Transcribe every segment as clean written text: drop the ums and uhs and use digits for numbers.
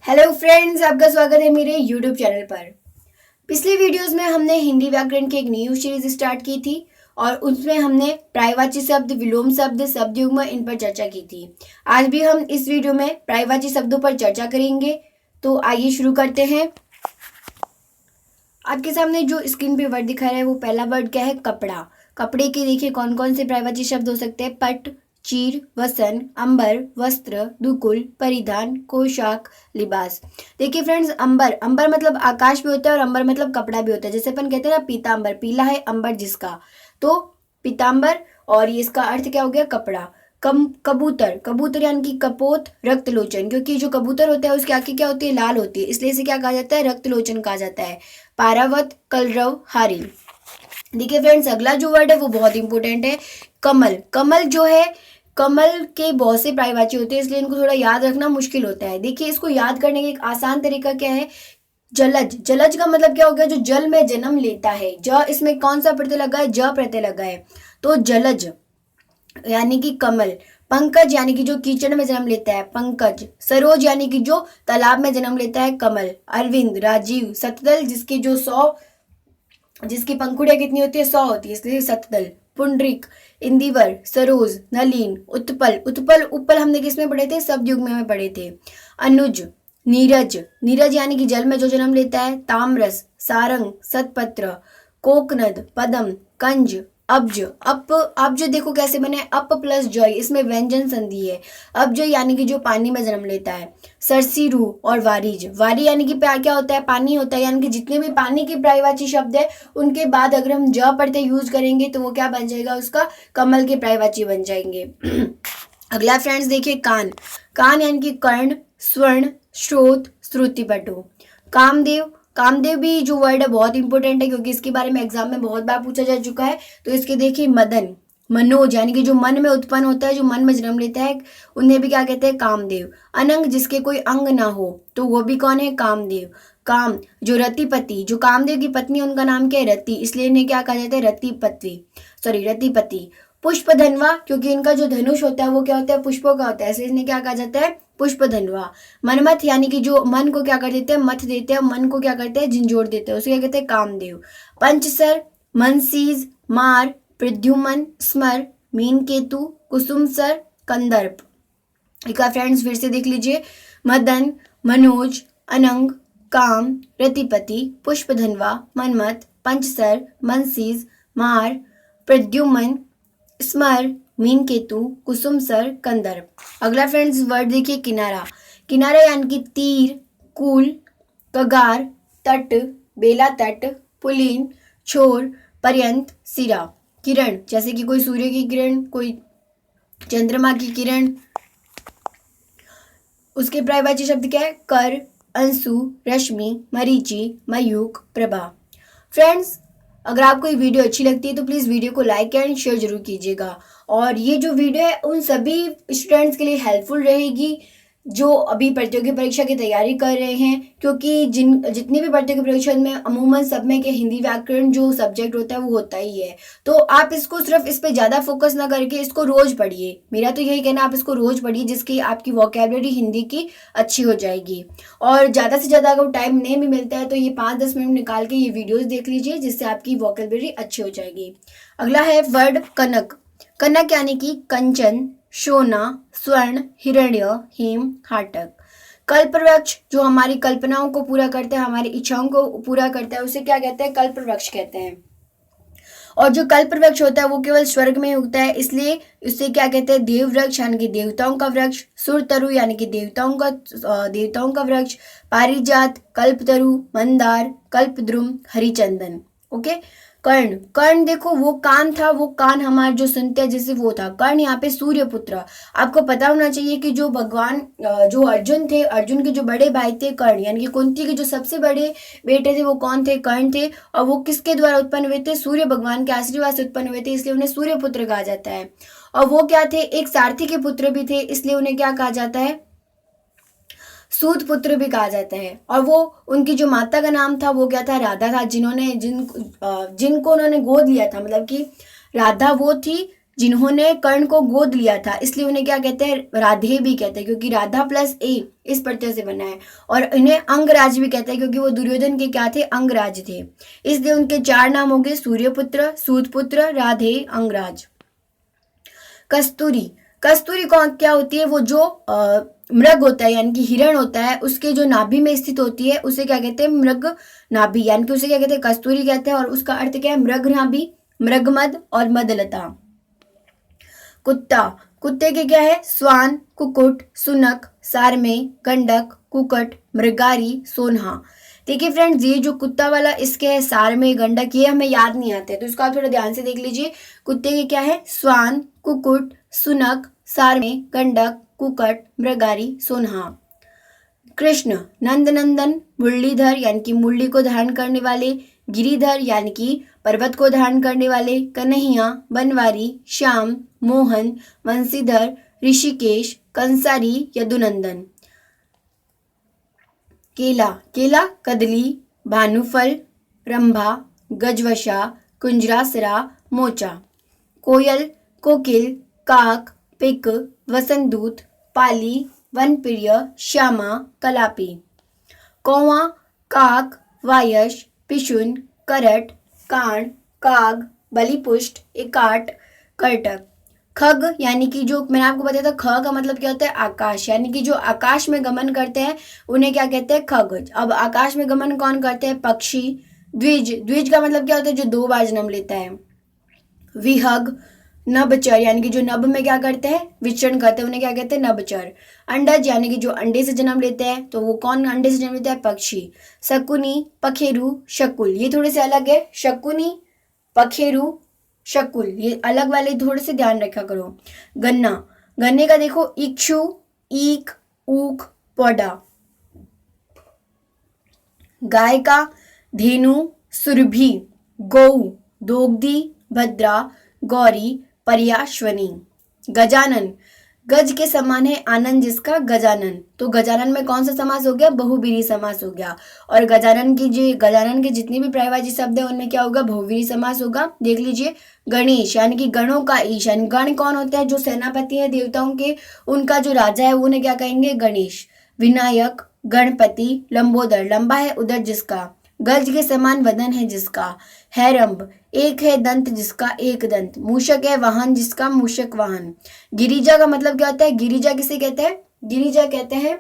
Hello friends, आपका स्वागत है मेरे यूट्यूब चैनल पर। पिछली वीडियोस में हमने हिंदी व्याकरण की एक न्यू सीरीज स्टार्ट की थी और उसमें हमने पर्यायवाची शब्द, विलोम शब्द, शब्द युग्म इन पर चर्चा की थी। आज भी हम इस वीडियो में पर्यायवाची शब्दों पर चर्चा करेंगे। तो आइए शुरू करते हैं। आपके सामने जो स्क्रीन पे वर्ड दिखा रहा है वो पहला वर्ड क्या है? कपड़ा। कपड़े के देखिए कौन कौन से पर्यायवाची शब्द हो सकते हैं? पट, चीर, वसन, अंबर, वस्त्र, दुकुल, परिधान, पोशाक, लिबास। देखिए फ्रेंड्स, अंबर अंबर मतलब आकाश भी होता है और अंबर मतलब कपड़ा भी होता है। जैसे अपन कहते हैं ना पीतांबर, पीला है अंबर जिसका, तो पीतांबर। और ये इसका अर्थ क्या हो गया? कपड़ा। कबूतर, कबूतर यानी कि कपोत, रक्त लोचन, क्योंकि जो कबूतर होता है उसकी आंखें क्या होती है? लाल होती है, इसलिए इसे क्या कहा जाता है? रक्त लोचन कहा जाता है। पारावत, कलरव, हारी। देखिए फ्रेंड्स, अगला जो वर्ड है वो बहुत इंपॉर्टेंट है। कमल। कमल जो है, कमल के बहुत से पर्यायवाची होते हैं, इसलिए इनको थोड़ा याद रखना मुश्किल होता है। देखिए इसको याद करने का एक आसान तरीका क्या है? जलज। जलज का मतलब क्या हो गया? जो जल में जन्म लेता है। ज इसमें कौन सा प्रत्यय लगा है? ज प्रत्यय लगा है, तो जलज यानी कि कमल। पंकज यानी कि जो कीचड़ में जन्म लेता है, पंकज। सरोज यानी कि जो तालाब में जन्म लेता है, कमल। अरविंद, राजीव। सतदल जिसकी जो 100, जिसकी पंखुड़ियां कितनी होती है? 100 होती है, इसलिए सतदल। पुंडरिक, इंदिवर, सरोज, नलिन, उत्पल। उत्पल उपल हमने किस में पढ़े थे? शब्द युग में पढ़े थे। अनुज, नीरज। नीरज यानी कि जल में जो जन्म लेता है। ताम्रस, सारंग, सतपत्र, कोकनद, पदम, कंज, अब्ज। अब्ज देखो कैसे बने? अप प्लस जय, इसमें व्यंजन संधि है। अब्ज यानी कि जो पानी में जन्म लेता है। सरसीरू और वारिज। वारी यानी कि क्या होता है? पानी होता है, यानी कि जितने भी पानी के पर्यायवाची शब्द है उनके बाद अगर हम ज प्रत्यय यूज करेंगे तो वो क्या बन जाएगा? उसका कमल के पर्यायवाची बन जाएंगे। अगला फ्रेंड्स देखिए कान। कान यानी कि कर्ण, स्वर्ण, स्रोत, श्रुतिपटु। कामदेव। कामदेव भी जो वर्ड है बहुत इंपॉर्टेंट है, क्योंकि इसके बारे में एग्जाम में बहुत बार पूछा जा चुका है। तो इसके देखिए मदन। मनोज यानी कि जो मन में उत्पन्न होता है, जो मन में जन्म लेता है, उन्हें भी क्या कहते हैं? कामदेव। अनंग जिसके कोई अंग ना हो, तो वो भी कौन है? कामदेव। काम जो रतिपति, जो कामदेव की पत्नी उनका नाम क्या है? रति, इसलिए इन्हें क्या कहा जाता है? रतिपति, सॉरी रतिपति। पुष्प धनवा, क्योंकि इनका जो धनुष होता है वो क्या होता है? पुष्पों का होता है, इसलिए इन्हें क्या कहा जाता है? पुष्प धनवा। मनमथ यानी कि जो मन को क्या कर देते हैं? मथ देते हैं, मन को क्या करते हैं? झिंझोड़ देते हैं, उसे क्या कहते हैं? कामदेव। पंचसर, मनसीज, मार, प्रद्युमन, स्मर, मीनकेतु, कुसुमसर, कंदर्प। एक बार फ्रेंड्स फिर से देख लीजिए। मदन, मनोज, अनंग, काम, रतिपति, पुष्पधनवा, मनमथ, पंचसर, मनसीज, मार, प्रद्युमन, स्मर, मीनकेतु, कुसुमसर, कंदर्प। अगला फ्रेंड्स वर्ड देखिए किनारा। किनारा यानी कि तीर, कूल, कगार, तट, बेला तट, पुलीन, छोर, पर्यंत, सिरा। किरण जैसे कि कोई सूर्य की किरण, कोई चंद्रमा की किरण। उसके पर्यायवाची शब्द क्या है? कर, अंशु, रश्मि, मरीचि, मयूख, प्रभा। फ्रेंड्स, अगर आपको ये वीडियो अच्छी लगती है तो प्लीज़ वीडियो को लाइक एंड शेयर जरूर कीजिएगा। और ये जो वीडियो है उन सभी स्टूडेंट्स के लिए हेल्पफुल रहेगी जो अभी प्रतियोगी परीक्षा की तैयारी कर रहे हैं, क्योंकि जितनी भी प्रतियोगी परीक्षा में अमूमन सब में के हिंदी व्याकरण जो सब्जेक्ट होता है वो होता ही है। तो आप इसको सिर्फ इस पे ज़्यादा फोकस ना करके इसको रोज़ पढ़िए। मेरा तो यही कहना, आप इसको रोज़ पढ़िए जिसकी आपकी वोकेबलरी हिंदी की अच्छी हो जाएगी। और ज़्यादा से ज़्यादा अगर टाइम नहीं भी मिलता है तो ये 5-10 मिनट निकाल के ये वीडियोज़ देख लीजिए, जिससे आपकी वोकेबलरी अच्छी हो जाएगी। अगला है वर्ड कनक। कनक यानी कि कंचन, सोना, स्वर्ण, हिरण्य, हेम, हाटक। कल्पवृक्ष जो हमारी कल्पनाओं को पूरा करता है, हमारी इच्छाओं को पूरा करता है, उसे क्या कहते हैं? कल्पवृक्ष कहते हैं। और जो कल्पवृक्ष होता है वो केवल स्वर्ग में उगता है, इसलिए उसे क्या कहते हैं? देववृक्ष यानी कि देवताओं का वृक्ष। सुरतरु यानी कि देवताओं का वृक्ष। पारिजात, कल्पतरु, मंदार, कल्पद्रुम, हरिचंदन। ओके। कर्ण। कर्ण देखो वो कान था, वो कान हमारे जो सुनते हैं जैसे वो था कर्ण। यहाँ पे सूर्यपुत्र। आपको पता होना चाहिए कि जो भगवान जो अर्जुन थे, अर्जुन के जो बड़े भाई थे कर्ण, यानी कि कुंती के जो सबसे बड़े बेटे थे वो कौन थे? कर्ण थे। और वो किसके द्वारा उत्पन्न हुए थे? सूर्य भगवान के आशीर्वाद से उत्पन्न हुए थे, इसलिए उन्हें सूर्यपुत्र कहा जाता है। और वो क्या थे? एक सारथी के पुत्र भी थे, इसलिए उन्हें क्या कहा जाता है? सूत पुत्र भी कहा जाता है। और वो उनकी जो माता का नाम था वो क्या था? राधा था, जिनको उन्होंने गोद लिया था, मतलब कि राधा वो थी जिन्होंने कर्ण को गोद लिया था, इसलिए उन्हें क्या कहते हैं, राधे भी कहते हैं, क्योंकि राधा प्लस ए इस प्रत्यय से बना है। और इन्हें अंगराज भी कहते हैं, क्योंकि वो दुर्योधन के क्या थे, अंगराज थे। इसलिए उनके 4 नाम हो गए, सूर्यपुत्र, सूतपुत्र, राधे, अंगराज। कस्तूरी, कस्तूरी कौन क्या होती है, वो जो मृग होता है यानी कि हिरण होता है, उसके जो नाभि में स्थित होती है उसे क्या कहते हैं, मृग नाभि, यानी कि उसे क्या कहते हैं, कस्तूरी कहते हैं। और उसका अर्थ क्या है, मृग नाभि, मृगमद और मदलता। कुत्ता, कुत्ते के क्या है, स्वान, कुकुट, सुनक, सारमे, गंडक, कुकट, मृगारी, सोन्हा। देखिए फ्रेंड्स, ये जो कुत्ता वाला इसके है सारमे, गंडक, ये हमें याद नहीं आते, तो इसको आप थोड़ा ध्यान से देख लीजिए। कुत्ते के क्या है, स्वान, कुकुट, सुनक, सारमे, गंडक, कुकट, मृगारी, सोन्हा। कृष्ण, नंद नंदन, मुरलीधर यानी कि मुरली को धारण करने वाले, गिरिधर यानी कि पर्वत को धारण करने वाले, कन्हैया, बनवारी, श्याम, मोहन, वंशीधर, ऋषिकेश, कंसारी, यदुनंदन। केला, केला, कदली, भानुफल, रंभा, गजवशा, कुंजरासरा, मोचा। कोयल, कोकिल, काक, पिक, वसंतदूत, पाली, वनप्रिय, श्यामा, कलापी। कौवा, काक, वायश, पिशुन, करट, काण, काग, बलिपुष्ट, एकाट, कर्टक। खग यानी कि जो मैंने आपको बताया था, ख का मतलब क्या होता है, आकाश, यानी कि जो आकाश में गमन करते हैं उन्हें क्या कहते हैं, खग। अब आकाश में गमन कौन करते हैं, पक्षी। द्विज, द्विज का मतलब क्या होता है, जो 2 बार जन्म लेता है। विहग, नभचर यानी कि जो नभ में क्या करते हैं, विचरण करते हैं, उन्हें क्या कहते हैं, नभचर। अंडज यानी कि जो अंडे से जन्म लेते हैं, तो वो कौन अंडे से जन्म लेता है, पक्षी। शकुनी, पखेरु, शकुल, ये थोड़े से अलग है, शकुनी, पखेरु, शकुल, ये अलग वाले थोड़े से ध्यान रखा करो। गन्ना, गन्ने का देखो, इक्षु, ईक, ऊख, पौधा। गाय का, धेनु, सुरभि, गौ, दोग्धी, भद्रा, गौरी, पर्याश्वनी। गजानन, गज के समान है आनंद जिसका, गजानन, तो गजानन में कौन सा समास हो गया, बहुव्रीहि समास हो गया। और गजानन के जितने भी पर्यायवाची शब्द है उनमें क्या होगा, बहुव्रीहि समास होगा। देख लीजिए, गणेश यानी कि गणों का ईश, यानी गण कौन होता है, जो सेनापति है देवताओं के, उनका जो राजा है वो उन्हें क्या कहेंगे, गणेश। विनायक, गणपति, लंबोदर, लंबा है उदर जिसका, गज के समान वदन है जिसका। हैरंब, एक है दंत जिसका, एक दंत। मूषक है वाहन जिसका, मूषक वाहन। गिरिजा का मतलब क्या होता है, गिरिजा किसे कहते हैं, गिरिजा कहते हैं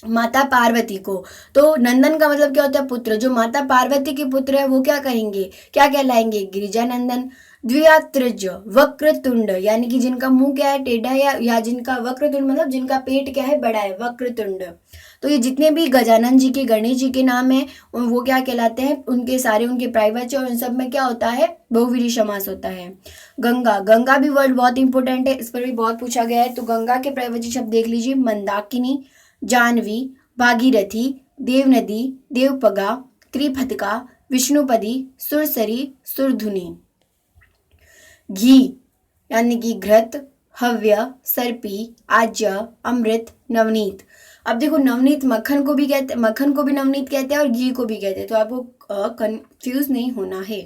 माता पार्वती को। तो नंदन का मतलब क्या होता है, पुत्र, जो माता पार्वती के पुत्र है वो क्या कहेंगे, क्या कहलाएंगे, गिरिजा नंदन। द्वियात्रज, वक्रतुंड यानी कि जिनका मुंह क्या है, टेढ़ा है, या जिनका वक्रतुंड मतलब जिनका पेट क्या है, बड़ा है, वक्रतुंड। तो ये जितने भी गजानन जी के, गणेश जी के नाम है वो क्या कहलाते हैं, उनके सारे उनके प्राइवेट और उन सब में क्या होता है, बहुव्रीहि समास होता है। गंगा, गंगा भी वर्ड बहुत इंपॉर्टेंट है, इस पर भी बहुत पूछा गया है। तो गंगा के प्राइवेट शब्द देख लीजिए, मंदाकिनी, जानवी, भागीरथी, देवनदी, देवपगा, कृपहतिका, विष्णुपदी, सुरसरी, सुरधुनी। घी यानी कि घृत, हव्य, सर्पी, आज्य, अमृत, नवनीत। अब देखो, नवनीत मक्खन को भी कहते, मक्खन को भी नवनीत कहते हैं और घी को भी कहते हैं, तो आपको कंफ्यूज नहीं होना है।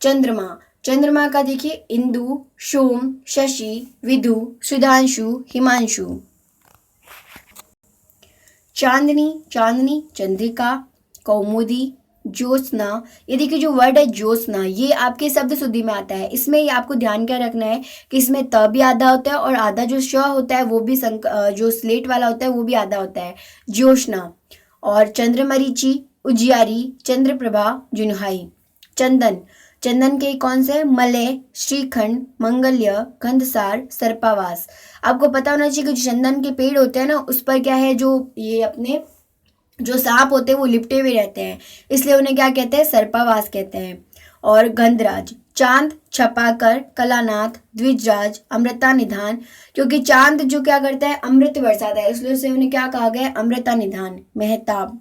चंद्रमा, चंद्रमा का देखिए, इंदु, सोम, शशि, विदु, सुधांशु, हिमांशु। चांदनी, चांदनी, चंद्रिका, कौमुदी, ज्योत्सना। ये देखिए जो वर्ड है ज्योत्सना, ये आपके शब्द शुद्धि में आता है। इसमें ये आपको ध्यान क्या रखना है कि इसमें त भी आधा होता है और आधा जो श होता है वो भी जो स्लेट वाला होता है वो भी आधा होता है, ज्योत्सना। और चंद्रमरीचि, उजियारी, चंद्रप्रभा, जुनहाई। चंदन, चंदन के कौन से, मलय, श्रीखंड, मंगल्य, गंधसार, सर्पावास। आपको पता होना चाहिए कि जो चंदन के पेड़ होते हैं ना, उस पर क्या है, जो ये अपने जो सांप होते हैं वो लिपटे हुए रहते हैं, इसलिए उन्हें क्या कहते हैं, सर्पावास कहते हैं। और गंधराज, चांद, छपाकर, कलानाथ, द्विजराज, अमृता निधान, क्योंकि चांद जो क्या करता है, अमृत बरसाता है, इसलिए उसे उन्हें क्या कहा गया है, अमृता निधान। मेहताब,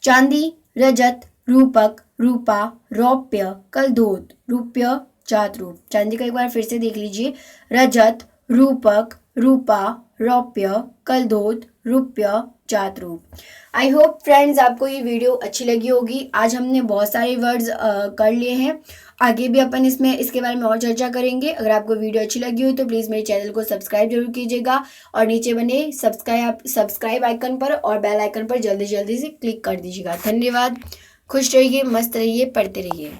चांदी, रजत, रूपक, रूपा, रौप्य, कलधोत, रूप्य, चातरूप। चांदी का एक बार फिर से देख लीजिए, रजत, रूपक, रूपा, रौप्य, कलधोत, रुपया, जातरूप। आई होप फ्रेंड्स आपको ये वीडियो अच्छी लगी होगी। आज हमने बहुत सारे वर्ड्स कर लिए हैं। आगे भी अपन इसके बारे में और चर्चा करेंगे। अगर आपको वीडियो अच्छी लगी हो तो प्लीज़ मेरे चैनल को सब्सक्राइब जरूर कीजिएगा और नीचे बने सब्सक्राइब आइकन पर और बेल आइकन पर जल्दी जल्दी से क्लिक कर दीजिएगा। धन्यवाद। खुश रहिए, मस्त रहिए, पढ़ते रहिए।